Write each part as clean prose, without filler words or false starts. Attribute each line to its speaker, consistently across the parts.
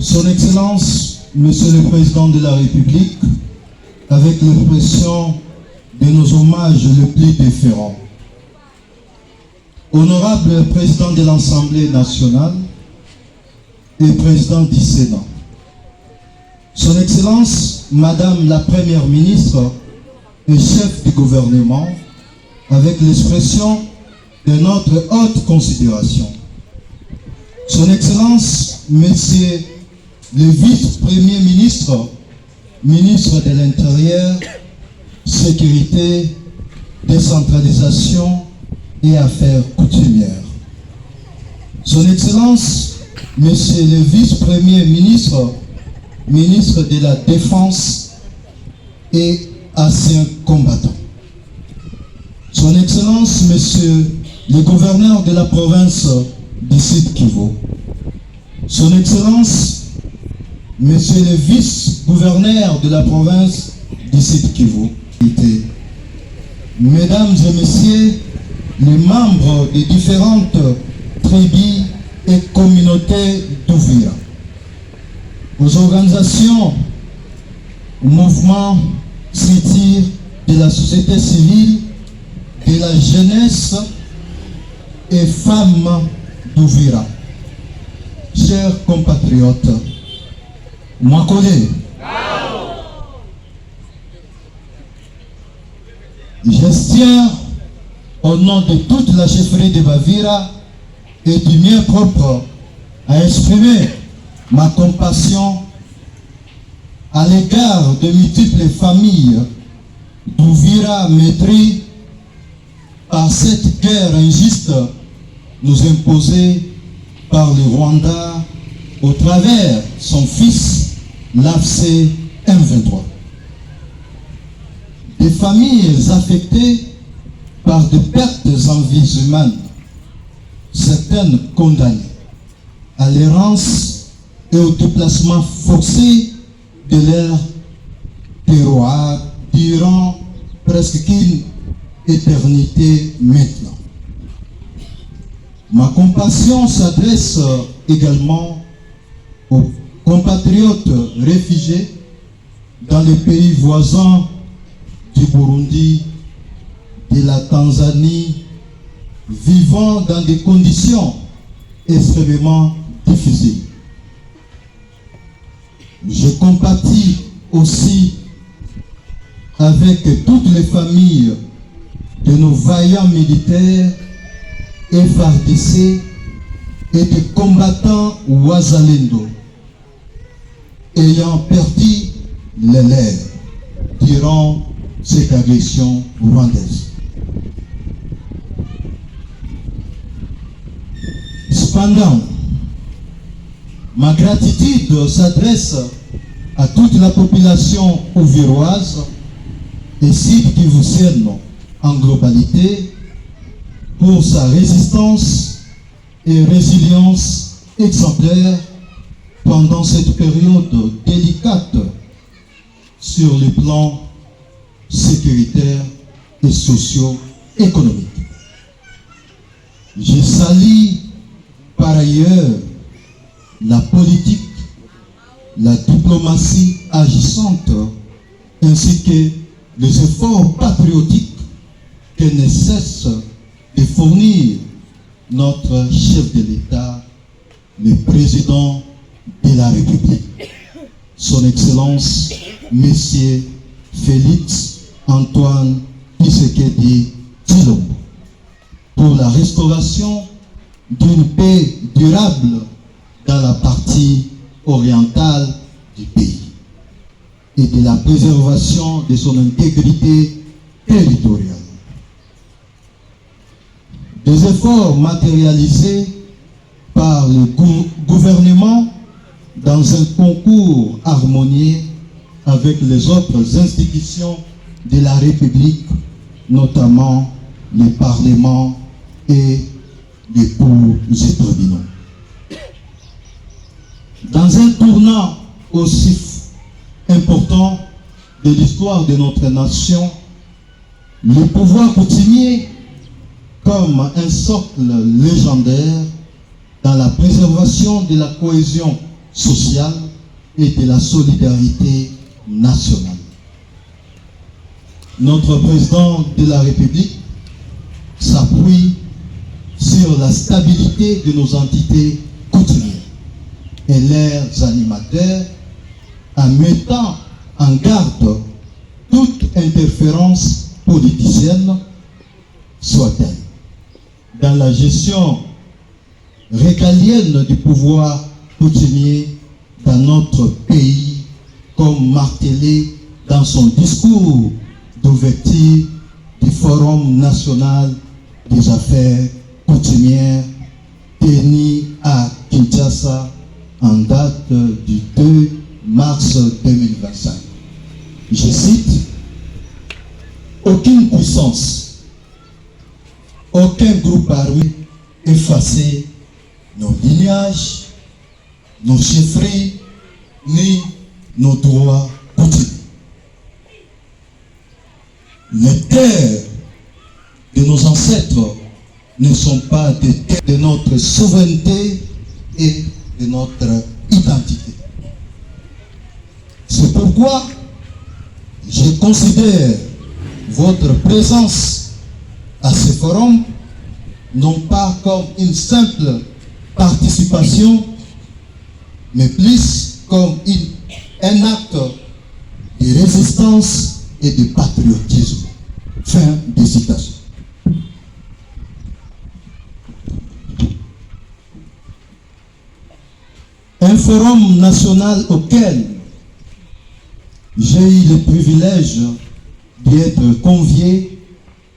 Speaker 1: Son Excellence, Monsieur le Président de la République, avec l'expression de nos hommages les plus déférents. Honorable Président de l'Assemblée nationale et Président du Sénat, Son Excellence, Madame la Première ministre et chef du gouvernement, avec l'expression de notre haute considération. Son Excellence, Monsieur le Vice-Premier ministre, ministre de l'Intérieur, Sécurité, Décentralisation et Affaires coutumières. Son Excellence, Monsieur le Vice-Premier ministre, ministre de la Défense et ancien combattant. Son Excellence, Monsieur le Gouverneur de la province du Sud Kivu. Son Excellence, Monsieur le Vice-Gouverneur de la province du Sud Kivu. Mesdames et Messieurs, les membres des différentes tribus et communautés d'Uvira, aux organisations, aux mouvements, structures de la société civile, de la jeunesse et femmes d'Uvira. Chers compatriotes, Mwakole, je tiens au nom de toute la chefferie de Bavira et du mien propre à exprimer ma compassion à l'égard de multiples familles d'Uvira meurtries par cette guerre injuste nous imposée par le Rwanda au travers son fils l'AFC M23. Des familles affectées par des pertes en vies humaines, certaines condamnées à l'errance et au déplacement forcé de leur terroir durant presque une éternité maintenant. Ma compassion s'adresse également aux compatriotes réfugiés dans les pays voisins du Burundi, de la Tanzanie, vivant dans des conditions extrêmement difficiles. Je compatis aussi avec toutes les familles de nos vaillants militaires FARDC et des combattants Wazalendo ayant perdu les leurs durant cette agression rwandaise. Cependant, ma gratitude s'adresse à toute la population ouviroise et sud-kivusienne en globalité pour sa résistance et résilience exemplaire pendant cette période délicate sur le plan sécuritaire et socio-économique. Je salue par ailleurs la politique, la diplomatie agissante ainsi que les efforts patriotiques que ne cesse de fournir notre chef de l'État, le président de la République, son Excellence, Monsieur Félix Antoine Tshisekedi Tshilombo, pour la restauration d'une paix durable dans la partie orientale du pays et de la préservation de son intégrité territoriale. Des efforts matérialisés par le gouvernement dans un concours harmonieux avec les autres institutions de la République, notamment le Parlement et les cours et tribunaux. Dans un tournant aussi important de l'histoire de notre nation, le pouvoir coutumier, comme un socle légendaire dans la préservation de la cohésion sociale et de la solidarité nationale. Notre président de la République s'appuie sur la stabilité de nos entités coutumières et leurs animateurs en mettant en garde toute interférence politicienne soit-elle dans la gestion régalienne du pouvoir coutumier dans notre pays, comme martelé dans son discours d'ouverture du Forum national des affaires coutumières tenu à Kinshasa en date du 2 mars 2025. Je cite: aucune puissance, aucun groupe armé effacer nos lignages, nos chefferies, ni nos droits coutumiers. Les terres de nos ancêtres ne sont pas des terres de notre souveraineté et de notre identité. C'est pourquoi je considère votre présence à ce forum non pas comme une simple participation, mais plus comme un acte de résistance et de patriotisme. Fin de citation. Un forum national auquel j'ai eu le privilège d'être convié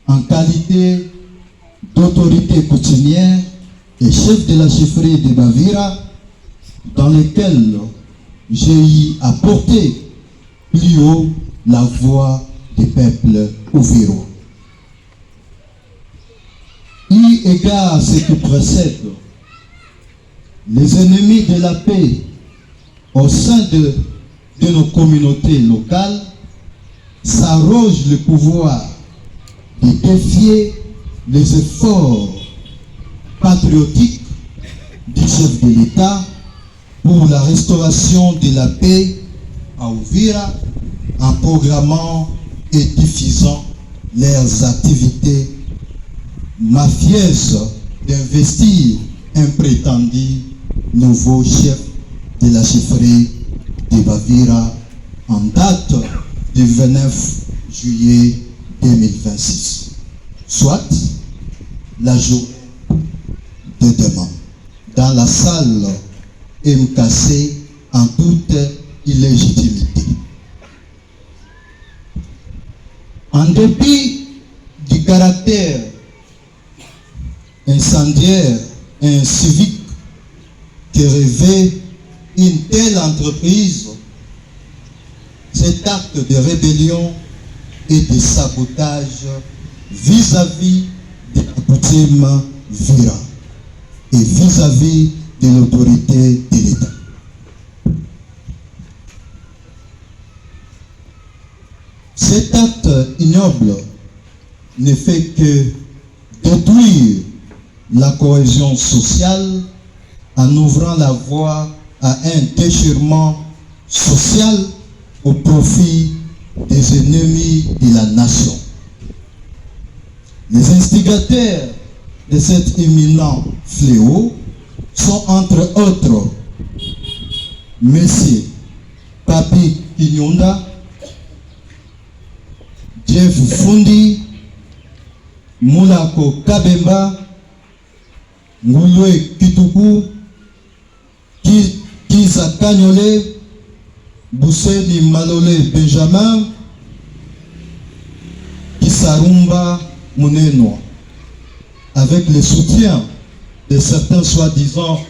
Speaker 1: en qualité d'autorité coutumière et chef de la chefferie de Bavira, dans lequel j'ai eu à porter plus haut la voix des peuples ouvirois. Eu égard à ce qui précède, les ennemis de la paix au sein de nos communautés locales s'arrogent le pouvoir de défier les efforts patriotiques du chef de l'État pour la restauration de la paix à Uvira en programmant et diffusant leurs activités mafieuses d'investir un prétendu nouveau chef de la chefferie de Bavira en date du 29 juillet 2026, soit la journée de demain, dans la salle MKC en toute illégitimité. En dépit du caractère incendiaire et incivique que revêt une telle entreprise, cet acte de rébellion et de sabotage vis-à-vis de la coutume Vira et vis-à-vis de l'autorité de l'État. Cet acte ignoble ne fait que détruire la cohésion sociale en ouvrant la voie à un déchirement social au profit des ennemis de la nation. Les instigateurs de cet éminent fléau sont entre autres M. Papi Kinyonda, Jeff Fundi, Moulako Kabemba, Ngulwe Kituku, Kiza Kanyole, Bousseni Malole Benjamin, Kisarumba Muneno, avec le soutien de certains soi-disant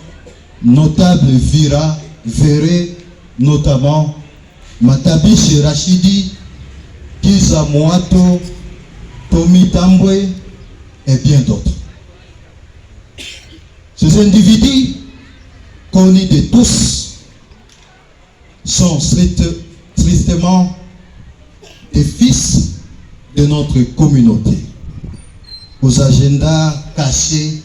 Speaker 1: notables Vira, Véré, notamment Matabishi Rachidi, Kiza Moato, Tomi Tambwe et bien d'autres. Ces individus, connus de tous, sont tristement des fils de notre communauté, aux agendas cachés,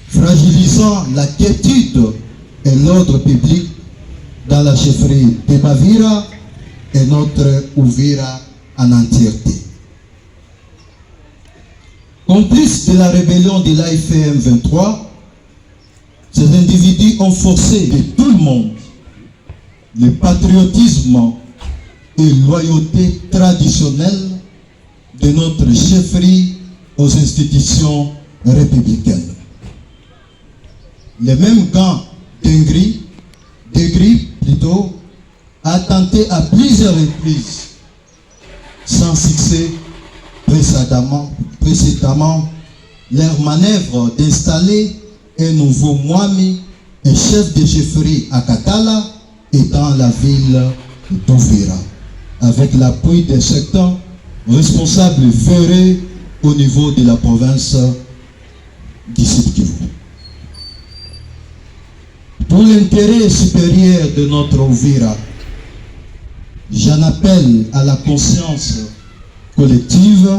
Speaker 1: fragilisant la quiétude et l'ordre public dans la chefferie de Bavira et notre Uvira en entièreté. Complices de la rébellion de l'AFM 23, ces individus ont forcé de tout le monde le patriotisme et loyauté traditionnelle de notre chefferie aux institutions républicaines. Les mêmes gangs d'Egri plutôt, a tenté à plusieurs reprises, sans succès précédemment, leur manœuvre d'installer un nouveau Mwami, un chef de chefferie à Katala et dans la ville d'Uvira, avec l'appui des secteurs responsables ferrés au niveau de la province du Sud Kivu. Pour l'intérêt supérieur de notre Uvira, j'en appelle à la conscience collective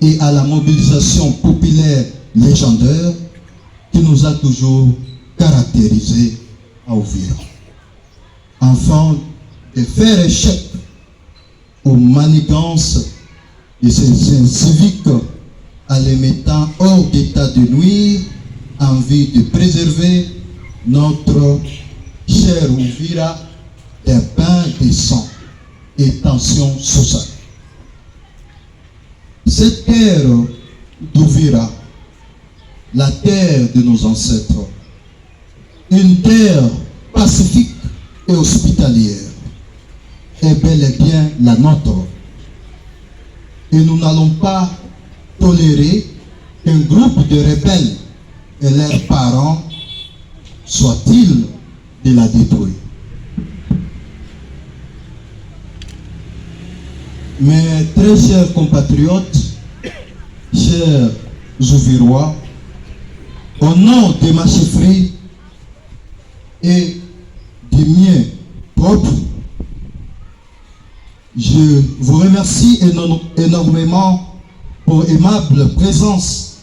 Speaker 1: et à la mobilisation populaire légendaire qui nous a toujours caractérisés à Uvira. Afin de faire échec aux manigances de ces civiques en les mettant hors d'état de nuire en vue de préserver notre cher Uvira d'un bain de sang et tension sociale. Cette terre d'Uvira, la terre de nos ancêtres, une terre pacifique et hospitalière, est bel et bien la nôtre. Et nous n'allons pas tolérer qu'un groupe de rebelles et leurs parents soient-ils de la détruire. Mes très chers compatriotes, chers Uvirois, au nom de ma chefferie et du mien propre, je vous remercie énormément pour aimable présence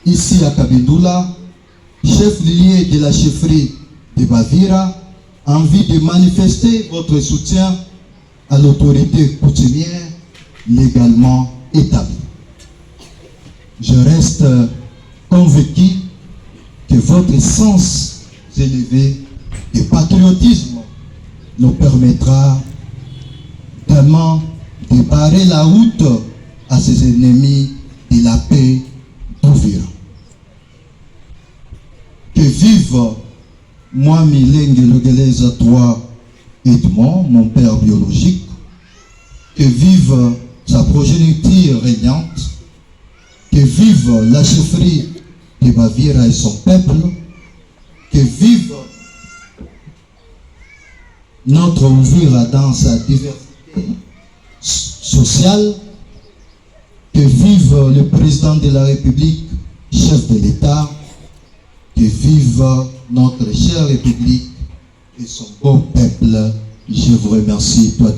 Speaker 1: ici à Kabindoula, chef-lieu de la chefferie de Bavira, en vue de manifester votre soutien à l'autorité coutumière légalement établie. Je reste convaincu que votre sens élevé de patriotisme nous permettra vraiment de barrer la route à ces ennemis de la paix d'Uvira. Que vive moi, Milenge Lugeleza, toi, Edmond, mon père biologique. Que vive sa progéniture régnante. Que vive la chefferie de Bavira et son peuple. Que vive notre Uvira dans sa diversité sociale. Que vive le président de la République, chef de l'État. Que vive notre chère République et son beau peuple. Je vous remercie, toi.